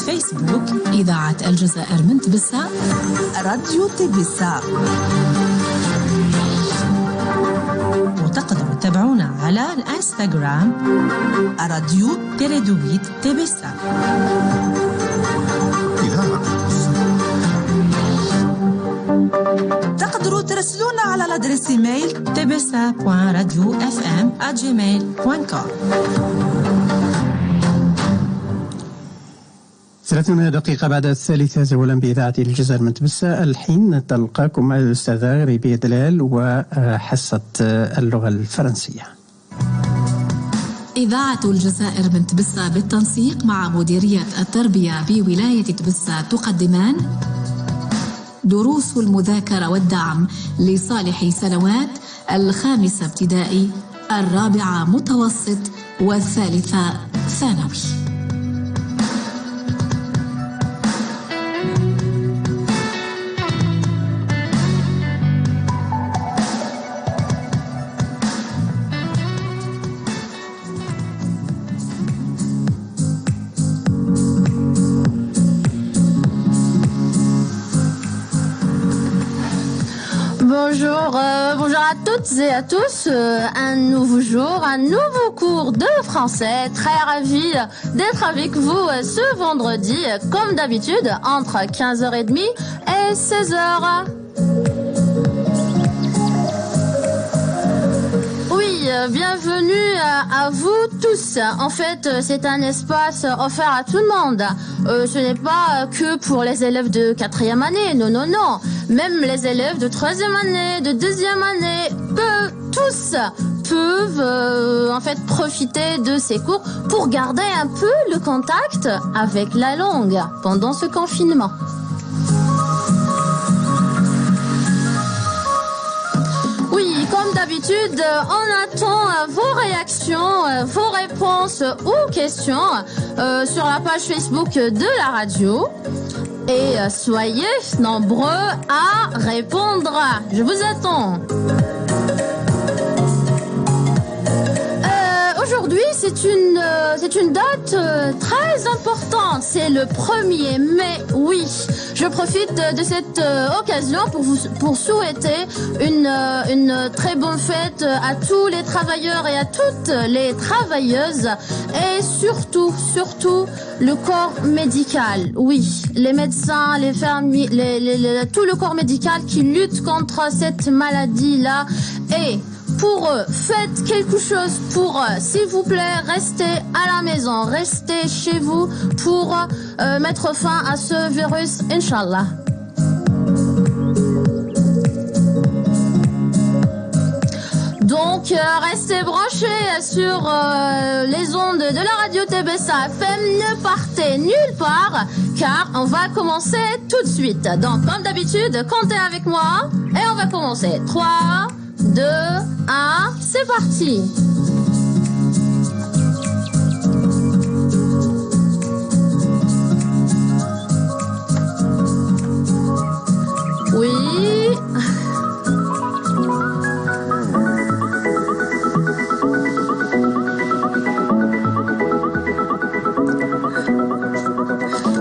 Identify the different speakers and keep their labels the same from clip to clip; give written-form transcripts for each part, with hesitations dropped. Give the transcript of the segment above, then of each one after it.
Speaker 1: فيسبوك إذاعة الجزائر من تبسة
Speaker 2: راديو تبسة.
Speaker 1: وتقدروا تتابعونا على الانستغرام
Speaker 2: راديو
Speaker 1: تيريدوبيت تبسة.
Speaker 2: تقدروا ترسلونا على الادريس ايميل
Speaker 1: tbsa.radio.fm@gmail.com.
Speaker 3: 30 دقيقة بعد 3 زولا بإذاعة الجزائر من تبسة. الحين تلقاكم الأستاذة غريبية دلال وحصة اللغة الفرنسية.
Speaker 1: إذاعة الجزائر من تبسة بالتنسيق مع مديرية التربية بولاية تبسة تقدمان دروس المذاكرة والدعم لصالح سنوات 5 ابتدائي، 4 متوسط، 3 ثانوي.
Speaker 4: Bonjour à toutes et à tous, un nouveau jour, un nouveau cours de français. Très ravi d'être avec vous ce vendredi, comme d'habitude, entre 15h30 et 16h. Bienvenue à vous tous. En fait, c'est un espace offert à tout le monde. Ce n'est pas que pour les élèves de 4e année, non. Même les élèves de 3e année, de 2e année, tous peuvent en fait profiter de ces cours pour garder un peu le contact avec la langue pendant ce confinement. Comme d'habitude, on attend vos réactions, vos réponses aux questions sur la page Facebook de la radio. Et soyez nombreux à répondre. Je vous attends. Aujourd'hui, c'est une date très importante. C'est le 1er mai. Oui, je profite de cette occasion pour souhaiter une très bonne fête à tous les travailleurs et à toutes les travailleuses et surtout le corps médical. Oui, les médecins, les fermiers, tout le corps médical qui lutte contre cette maladie-là. Et pour eux, faites quelque chose pour eux. S'il vous plaît, restez à la maison, restez chez vous pour mettre fin à ce virus, Inch'Allah. Donc, restez branchés sur les ondes de la radio TBSA FM. Ne partez nulle part, car on va commencer tout de suite. Donc, comme d'habitude, comptez avec moi et on va commencer. 3, 2, 1, c'est parti. Oui.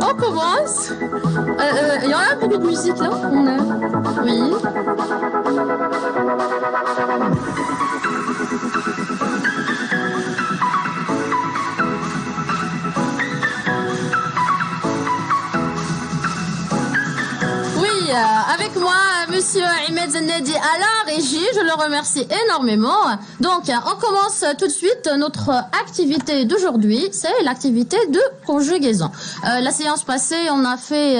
Speaker 4: On commence. Il y en a beaucoup de musique là. Oui. Avec moi, Monsieur Ahmed Zennedi à la régie, je le remercie énormément. Donc, on commence tout de suite notre activité d'aujourd'hui, c'est l'activité de conjugaison. La séance passée, on a fait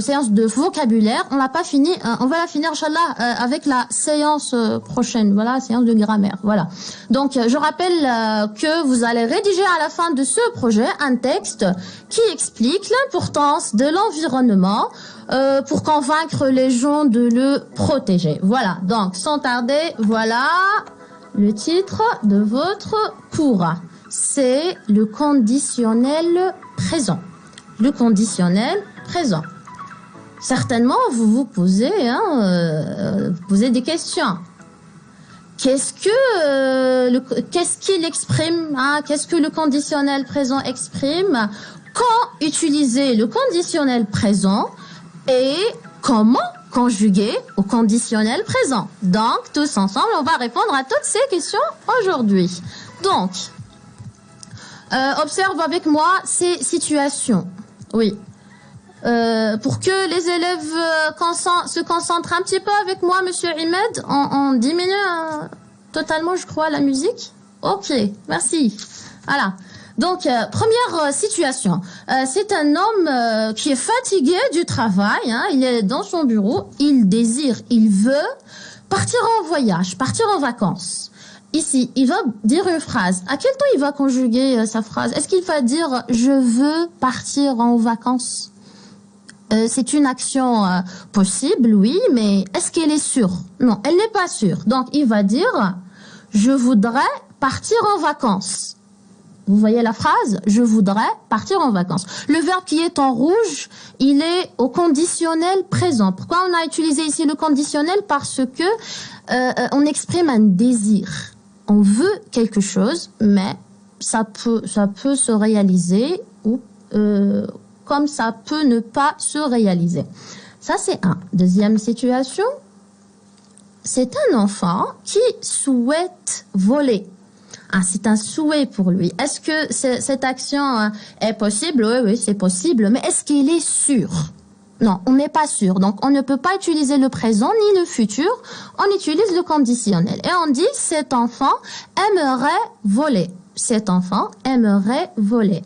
Speaker 4: séance de vocabulaire, on l'a pas fini, on va la finir, Inch'Allah, avec la séance prochaine, voilà, séance de grammaire, voilà. Donc, je rappelle que vous allez rédiger à la fin de ce projet un texte qui explique l'importance de l'environnement pour convaincre les gens de le protéger. Voilà, donc sans tarder, voilà le titre de votre cours. C'est le conditionnel présent. Le conditionnel présent. Certainement, vous vous posez, posez des questions. Qu'est-ce qu'il exprime, qu'est-ce que le conditionnel présent exprime? quand utiliser le conditionnel présent et comment conjuguer au conditionnel présent. Donc, tous ensemble, on va répondre à toutes ces questions aujourd'hui. Donc, observe avec moi ces situations. Oui. Pour que les élèves se concentrent un petit peu avec moi, Monsieur Imed, on diminue totalement, je crois, la musique. Ok, merci. Voilà. Donc, première situation. C'est un homme qui est fatigué du travail. Hein, il est dans son bureau. Il veut partir en voyage, partir en vacances. Ici, il va dire une phrase. À quel temps il va conjuguer sa phrase? Est-ce qu'il va dire « je veux partir en vacances » C'est une action possible, oui, mais est-ce qu'elle est sûre? Non, elle n'est pas sûre. Donc, il va dire « je voudrais partir en vacances ». Vous voyez la phrase? Je voudrais partir en vacances. Le verbe qui est en rouge, il est au conditionnel présent. Pourquoi on a utilisé ici le conditionnel? Parce que on exprime un désir. On veut quelque chose, mais ça peut se réaliser ou comme ça peut ne pas se réaliser. Ça, c'est un. Deuxième situation, c'est un enfant qui souhaite voler. Ah, c'est un souhait pour lui. Est-ce que cette action est possible? Oui, c'est possible. Mais est-ce qu'il est sûr? Non, on n'est pas sûr. Donc, on ne peut pas utiliser le présent ni le futur. On utilise le conditionnel. Et on dit, cet enfant aimerait voler. Cet enfant aimerait voler.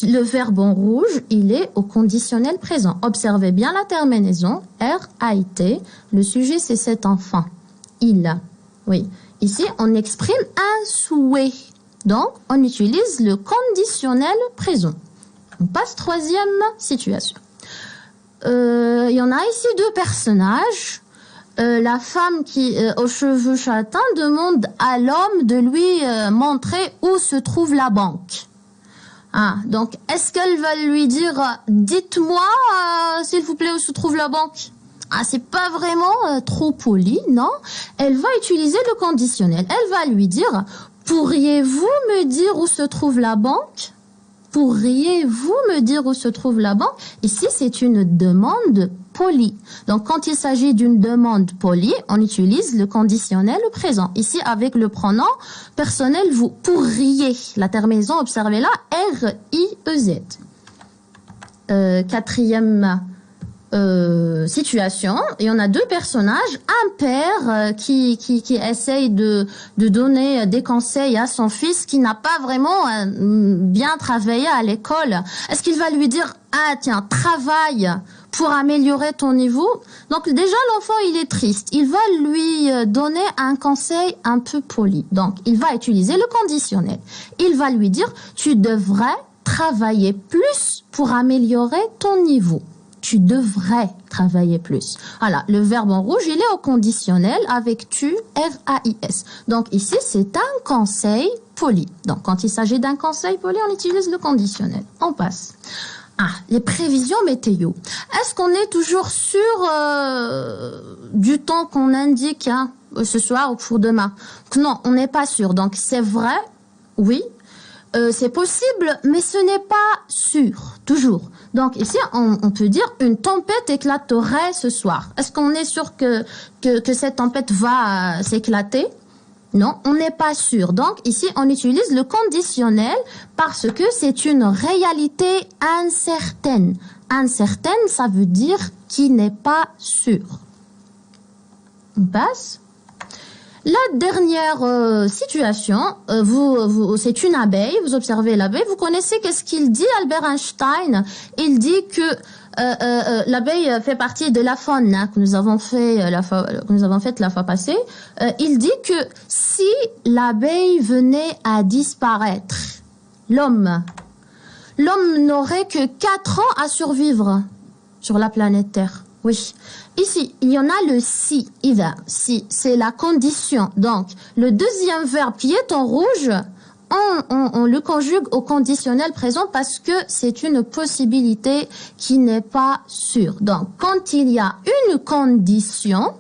Speaker 4: Le verbe en rouge, il est au conditionnel présent. Observez bien la terminaison. R-A-I-T. Le sujet, c'est cet enfant. Il. Oui. Ici, on exprime un souhait. Donc, on utilise le conditionnel présent. On passe troisième situation. Il y en a ici deux personnages. La femme qui, aux cheveux châtains, demande à l'homme de lui montrer où se trouve la banque. Ah, donc, est-ce qu'elle va lui dire « Dites-moi, s'il vous plaît, où se trouve la banque ?» Ah, c'est pas vraiment trop poli, non? Elle va utiliser le conditionnel. Elle va lui dire « Pourriez-vous me dire où se trouve la banque ?» Pourriez-vous me dire où se trouve la banque? Ici, c'est une demande polie. Donc, quand il s'agit d'une demande polie, on utilise le conditionnel présent. Ici, avec le pronom personnel, vous pourriez. La terminaison, observez-la, R-I-E-Z. Quatrième situation, il y en a deux personnages, un père qui essaye de donner des conseils à son fils qui n'a pas vraiment bien travaillé à l'école. Est-ce qu'il va lui dire « Ah tiens, travaille pour améliorer ton niveau ?» Donc déjà l'enfant il est triste, il va lui donner un conseil un peu poli. Donc il va utiliser le conditionnel. Il va lui dire « Tu devrais travailler plus pour améliorer ton niveau. » Tu devrais travailler plus. Voilà, le verbe en rouge, il est au conditionnel avec tu, R-A-I-S. Donc ici, c'est un conseil poli. Donc quand il s'agit d'un conseil poli, on utilise le conditionnel. On passe. Ah, les prévisions météo. Est-ce qu'on est toujours sûr du temps qu'on indique ce soir ou pour demain? Non, on n'est pas sûr. Donc c'est vrai, oui. C'est possible, mais ce n'est pas sûr, toujours. Donc ici, on peut dire une tempête éclaterait ce soir. Est-ce qu'on est sûr que cette tempête va s'éclater? Non, on n'est pas sûr. Donc ici, on utilise le conditionnel parce que c'est une réalité incertaine. Incertaine, ça veut dire qui n'est pas sûr. On passe. La dernière situation, c'est une abeille, vous observez l'abeille, vous connaissez qu'est-ce qu'il dit, Albert Einstein? Il dit que l'abeille fait partie de la faune que nous avons faite la fois passée. Il dit que si l'abeille venait à disparaître, l'homme n'aurait que 4 ans à survivre sur la planète Terre. Oui. Ici, il y en a le si, si, c'est la condition. Donc, le deuxième verbe qui est en rouge, on le conjugue au conditionnel présent parce que c'est une possibilité qui n'est pas sûre. Donc, quand il y a une condition,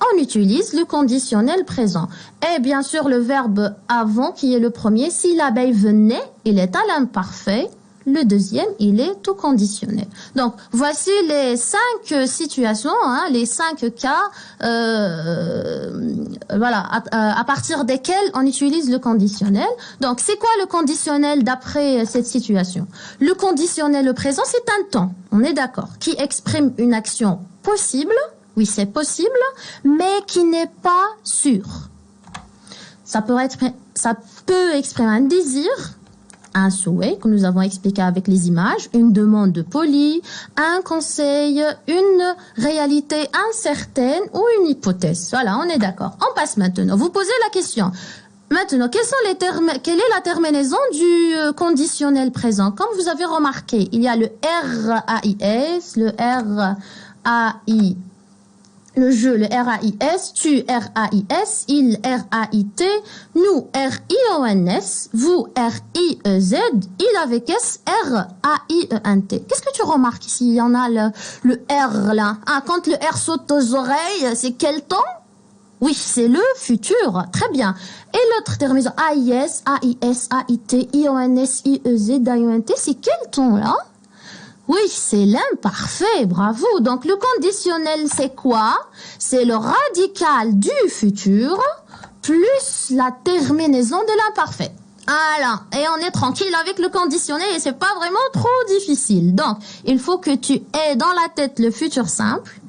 Speaker 4: on utilise le conditionnel présent. Et bien sûr, le verbe avant qui est le premier, si l'abeille venait, il est à l'imparfait. Le deuxième, il est tout conditionnel. Donc, voici les 5 situations, les 5 cas, à partir desquels on utilise le conditionnel. Donc, c'est quoi le conditionnel d'après cette situation? Le conditionnel, le présent, c'est un temps, on est d'accord, qui exprime une action possible, oui, c'est possible, mais qui n'est pas sûr. Ça peut exprimer un désir, un souhait, comme nous avons expliqué avec les images, une demande polie, un conseil, une réalité incertaine ou une hypothèse. Voilà, on est d'accord. On passe maintenant. Vous posez la question. Maintenant, quels sont les termes, quelle est la terminaison du conditionnel présent? Comme vous avez remarqué, il y a le RAIS, le RAI, le je, le RAIS, tu, RAIS, il, RAIT, nous, RIONS, vous, RIEZ, il avec S, RAIENT. Qu'est-ce que tu remarques ici? Il y en a le R là. Ah, quand le R saute aux oreilles, c'est quel temps? Oui, c'est le futur. Très bien. Et l'autre terminaison, AIS, AIS, AIT, IONS, IEZ, IONT, c'est quel temps là? Oui, c'est l'imparfait, bravo. Donc le conditionnel, c'est quoi? C'est le radical du futur plus la terminaison de l'imparfait. Voilà, et on est tranquille avec le conditionnel et c'est pas vraiment trop difficile. Donc, il faut que tu aies dans la tête le futur simple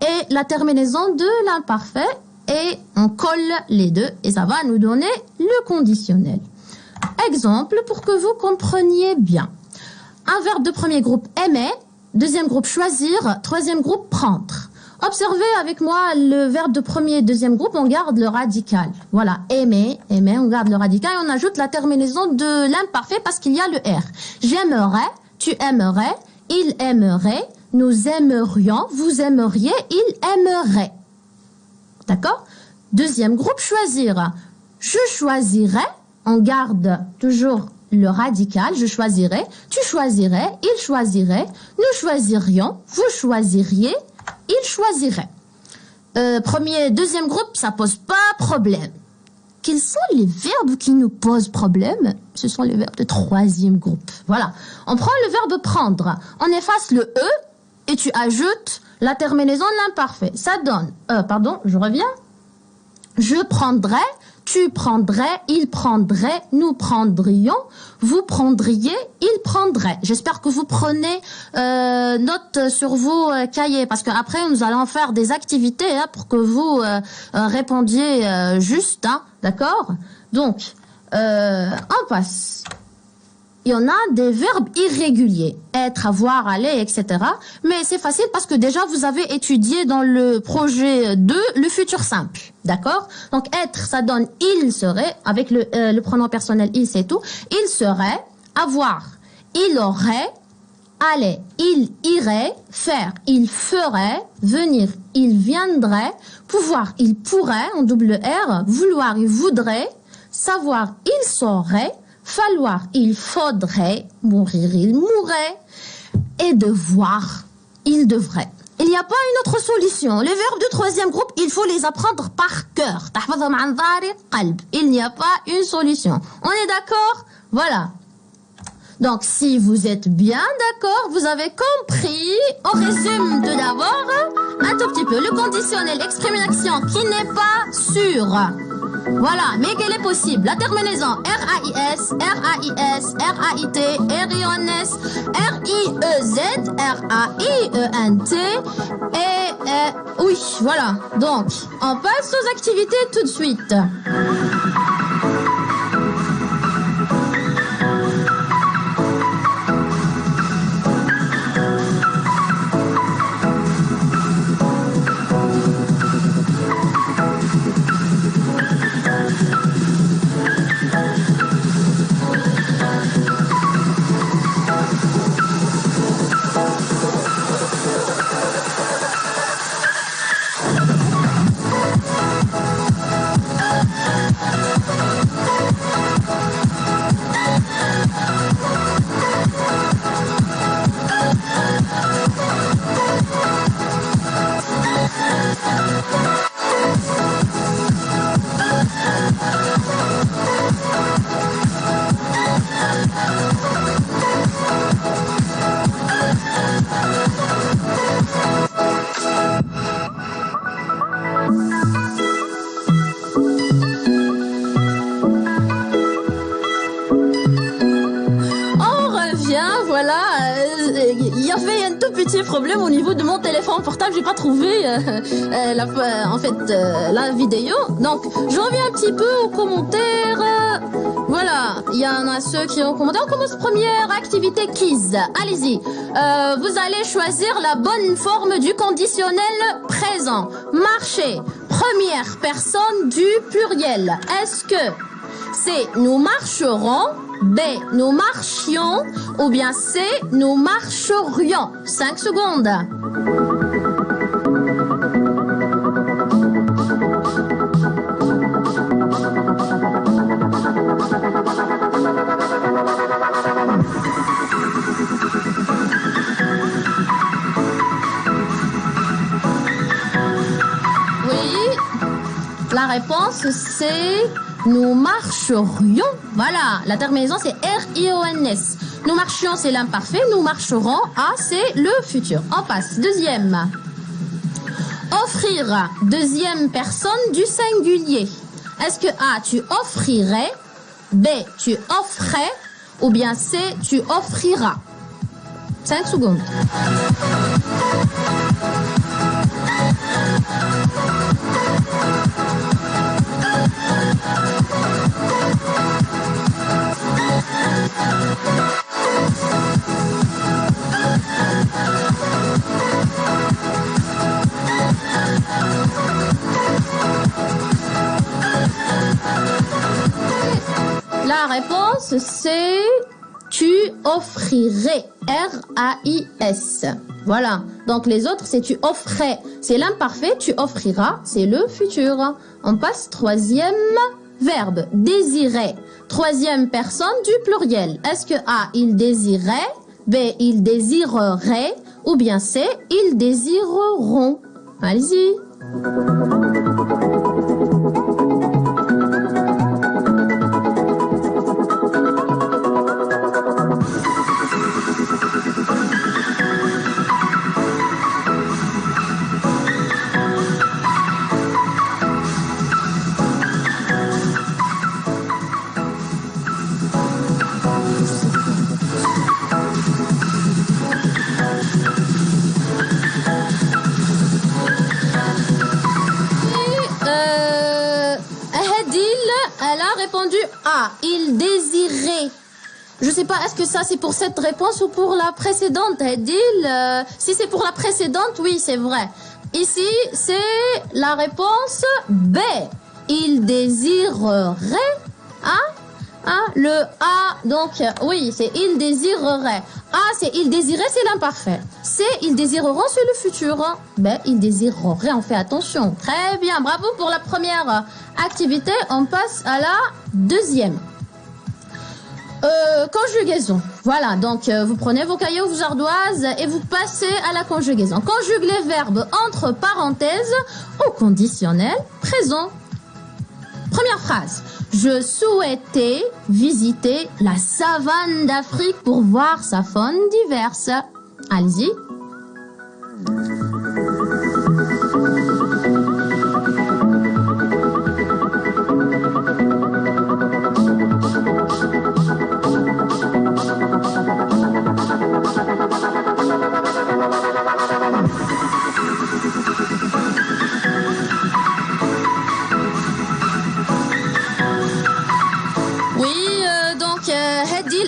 Speaker 4: et la terminaison de l'imparfait et on colle les deux et ça va nous donner le conditionnel. Exemple pour que vous compreniez bien. Un verbe de premier groupe aimer, deuxième groupe choisir, troisième groupe prendre. Observez avec moi le verbe de premier et deuxième groupe, on garde le radical. Voilà, aimer, on garde le radical et on ajoute la terminaison de l'imparfait parce qu'il y a le R. J'aimerais, tu aimerais, il aimerait, nous aimerions, vous aimeriez, il aimerait. D'accord? Deuxième groupe, choisir. Je choisirais, on garde toujours le radical, je choisirais, tu choisirais, il choisirait, nous choisirions, vous choisiriez, il choisirait. Deuxième groupe, ça pose pas problème. Quels sont les verbes qui nous posent problème? Ce sont les verbes de troisième groupe. Voilà. On prend le verbe prendre. On efface le E et tu ajoutes la terminaison de l'imparfait. Ça donne, je reviens. Je prendrais, tu prendrais, il prendrait, nous prendrions, vous prendriez, il prendrait. J'espère que vous prenez note sur vos cahiers parce qu'après nous allons faire des activités pour que vous répondiez juste, d'accord? Donc, on passe. Il y en a des verbes irréguliers, être, avoir, aller, etc. Mais c'est facile parce que déjà vous avez étudié dans le projet 2 le futur simple, d'accord? Donc être, ça donne il serait, avec le pronom personnel il c'est tout. Il serait, avoir, il aurait, aller, il irait, faire, il ferait, venir, il viendrait, pouvoir, il pourrait, en double R, vouloir, il voudrait, savoir, il saurait, falloir, il faudrait, mourir, il mourrait, et devoir, il devrait. Il n'y a pas une autre solution. Les verbes du troisième groupe, il faut les apprendre par cœur. Il n'y a pas une solution. On est d'accord? Voilà. Donc, si vous êtes bien d'accord, vous avez compris. On résume tout d'abord un tout petit peu. Le conditionnel exprime une action qui n'est pas sûre. Voilà, mais qu'elle est possible. La terminaison RAIS, RAIS, RAIT, RIONS, RIEZ, RAIENT et oui, voilà. Donc, on passe aux activités tout de suite. voilà, il y avait un tout petit problème au niveau de mon téléphone portable. J'ai pas trouvé la vidéo. Donc, je reviens un petit peu aux commentaires. Voilà, il y en a ceux qui ont commenté. On commence première activité quiz. Allez-y. Vous allez choisir la bonne forme du conditionnel présent. Marcher. Première personne du pluriel. Est-ce que c'est nous marcherons, B, nous marchions, ou bien C, nous marcherions? 5 secondes. La réponse, c'est nous marcherions. Voilà, la terminaison, c'est R-I-O-N-S. Nous marchions, c'est l'imparfait. Nous marcherons, A, c'est le futur. On passe. Deuxième. Offrir. Deuxième personne du singulier. Est-ce que A, tu offrirais, B, tu offrais, ou bien C, tu offriras? 5 secondes. La réponse, c'est tu offrirais. R-A-I-S. Voilà. Donc les autres, c'est tu offrais. C'est l'imparfait. Tu offriras. C'est le futur. On passe troisième verbe. Désirer. Troisième personne du pluriel. Est-ce que A, il désirait, B, il désirerait, ou bien C, ils désireront? Allez-y. Elle a répondu A, il désirait. Je sais pas, est-ce que ça c'est pour cette réponse ou pour la précédente, Edil? Si c'est pour la précédente, oui, c'est vrai. Ici, c'est la réponse B. Il désirerait. Le A, donc, oui, c'est il désirerait. A, c'est il désirait, c'est l'imparfait. C, ils désireront, c'est le futur. B, ils désireraient, on fait attention. Très bien, bravo pour la première activité. On passe à la deuxième. Conjugaison. Voilà, donc vous prenez vos cahiers ou vos ardoises et vous passez à la conjugaison. Conjugue les verbes entre parenthèses au conditionnel présent. Première phrase. Je souhaitais visiter la savane d'Afrique pour voir sa faune diverse. Allez-y.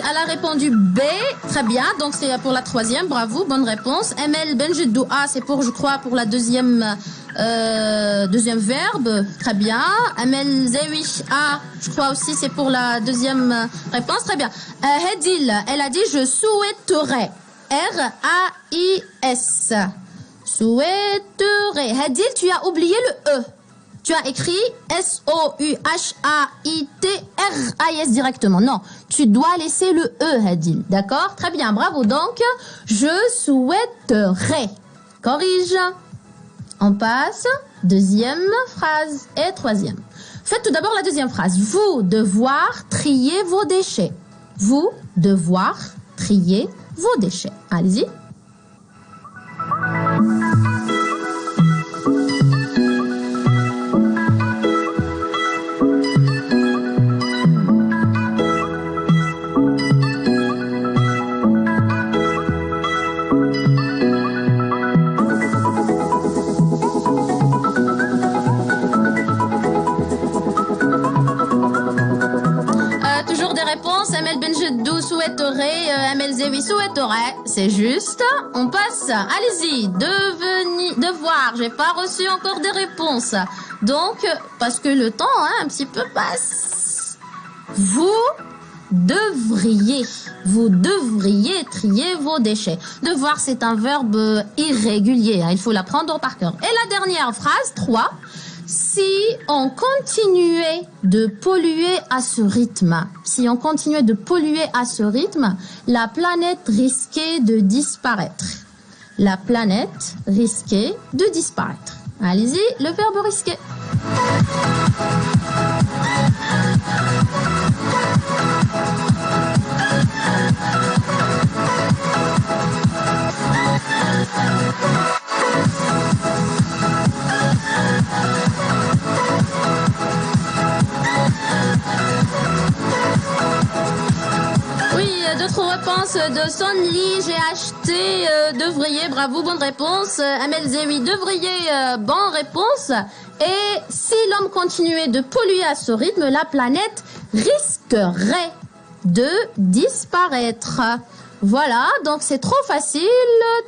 Speaker 4: Elle a répondu B, très bien, donc c'est pour la troisième, bravo, bonne réponse. Emel Benjedou A, c'est pour, je crois, pour la deuxième verbe, très bien. Emel Zewish A, je crois aussi, c'est pour la deuxième réponse, très bien. Hedil, elle a dit je souhaiterais, R-A-I-S, souhaiterais. Hedil, tu as oublié le E. Tu as écrit S-O-U-H-A-I-T-R-I-S directement. Non, tu dois laisser le E, Hadil. D'accord? Très bien, bravo. Donc, je souhaiterais. Corrige. On passe. Deuxième phrase et troisième. Faites tout d'abord la deuxième phrase. Vous devoir trier vos déchets. Vous devoir trier vos déchets. Allez-y. vrai, c'est juste. On passe, allez-y, devoir. J'ai pas reçu encore des réponses. Donc, parce que le temps, un petit peu passe. Vous devriez trier vos déchets. Devoir, c'est un verbe irrégulier. Il faut l'apprendre par cœur. Et la dernière phrase, 3. Si on continuait de polluer à ce rythme, la planète risquait de disparaître. La planète risquait de disparaître. Allez-y, le verbe risquer. D'autres réponses de Sonli, j'ai acheté, devriez, bravo, bonne réponse. Amel Zewi, devriez, bonne réponse. Et si l'homme continuait de polluer à ce rythme, la planète risquerait de disparaître. Voilà, donc c'est trop facile,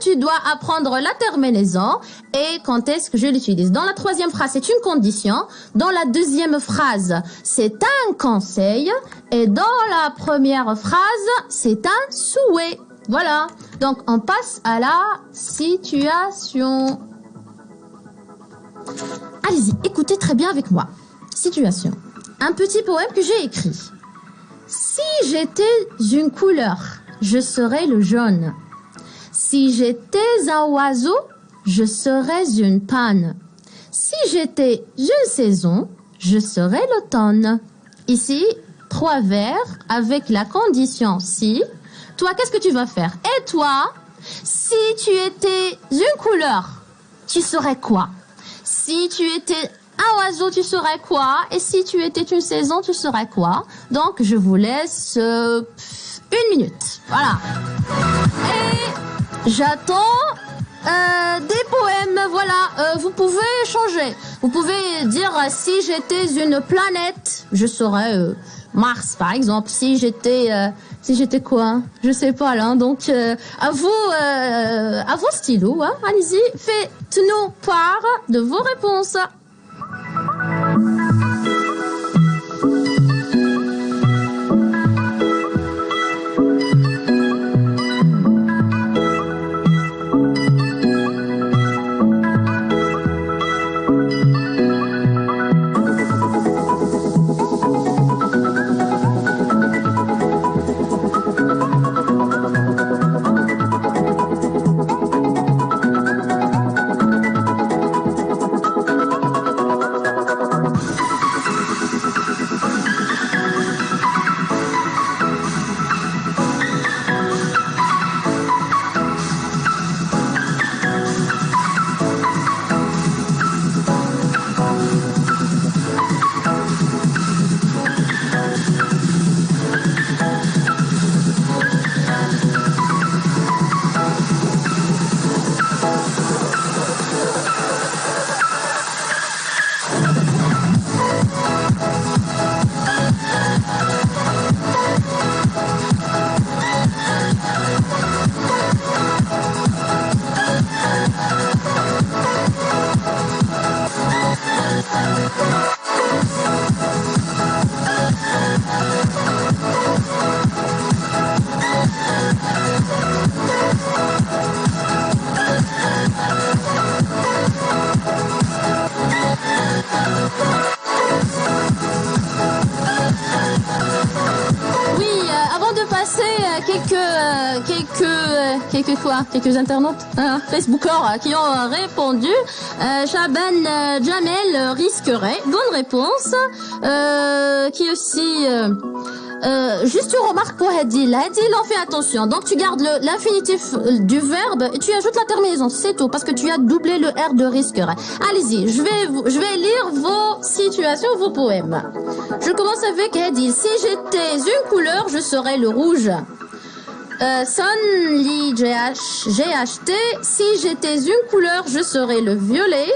Speaker 4: tu dois apprendre la terminaison et quand est-ce que je l'utilise. Dans la troisième phrase, c'est une condition. Dans la deuxième phrase, c'est un conseil. Et dans la première phrase, c'est un souhait. Voilà, donc on passe à la situation. Allez-y, écoutez très bien avec moi. Situation. Un petit poème que j'ai écrit. Si j'étais une couleur, je serais le jaune. Si j'étais un oiseau, je serais une panne. Si j'étais une saison, je serais l'automne. Ici, 3 vers avec la condition si. Toi, qu'est-ce que tu vas faire? Et toi, si tu étais une couleur, tu serais quoi? Si tu étais un oiseau, tu serais quoi? Et si tu étais une saison, tu serais quoi? Donc, je vous laisse 1 minute. Voilà. Et j'attends des poèmes. Voilà. Vous pouvez changer. Vous pouvez dire si j'étais une planète, je serais Mars, par exemple. Si j'étais quoi? Je sais pas là. Donc à vos stylos. Hein. Allez-y, faites-nous part de vos réponses. Quelques internautes, Facebookers qui ont répondu. Shaban Jamel risquerait. Bonne réponse. Qui aussi... juste une remarque pour Hadil. Hadil, on fait attention. Donc tu gardes l'infinitif du verbe et tu ajoutes la terminaison. C'est tout, parce que tu as doublé le R de risquerait. Allez-y, je vais lire vos situations, vos poèmes. Je commence avec Hadil. Si j'étais une couleur, je serais le rouge. Son Li, j'ai acheté. Si j'étais une couleur, je serais le violet.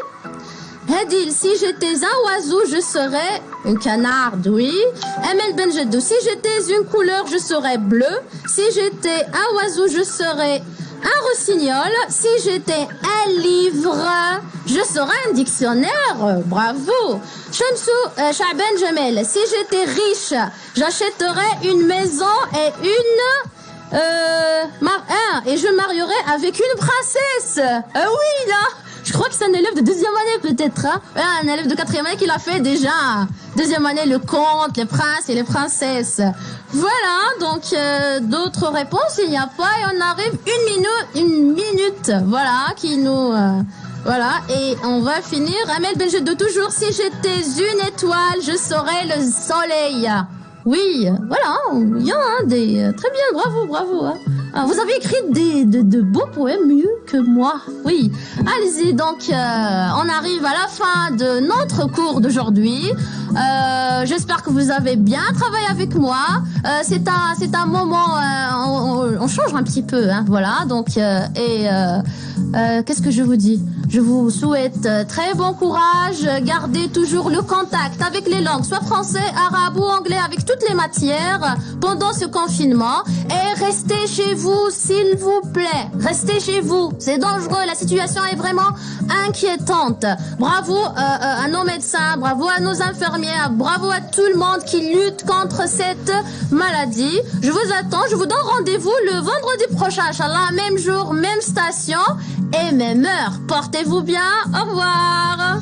Speaker 4: Hadil, si j'étais un oiseau, je serais une canarde, oui. Amel Benjedou, si j'étais une couleur, je serais bleu. Si j'étais un oiseau, je serais un rossignol. Si j'étais un livre, je serais un dictionnaire. Bravo. Shamsou Shaban Jamel, si j'étais riche, j'achèterais une maison et et je marierais avec une princesse. Ah oui, là. Je crois que c'est un élève de deuxième année peut-être. Hein, un élève de quatrième année qui l'a fait déjà. Deuxième année, le conte, les princes et les princesses. Voilà, donc d'autres réponses, il n'y a pas. Et on arrive une minute, voilà, qui nous... voilà, et on va finir. Amel Benjedou, toujours, si j'étais une étoile, je serais le soleil. Oui, voilà, il y a des... Très bien, bravo. Hein. Vous avez écrit de beaux poèmes mieux que moi. Oui, allez-y, donc on arrive à la fin de notre cours d'aujourd'hui. J'espère que vous avez bien travaillé avec moi. C'est un moment, on change un petit peu, hein, voilà, donc, qu'est-ce que je vous dis ? Je vous souhaite très bon courage. Gardez toujours le contact avec les langues, soit français, arabe ou anglais, avec toutes les matières pendant ce confinement. Et restez chez vous, s'il vous plaît. Restez chez vous. C'est dangereux. La situation est vraiment inquiétante. Bravo à nos médecins, bravo à nos infirmières, bravo à tout le monde qui lutte contre cette maladie. Je vous attends. Je vous donne rendez-vous le vendredi prochain, Inch'Allah, même jour, même station et même heure. Portez-vous bien. Au revoir.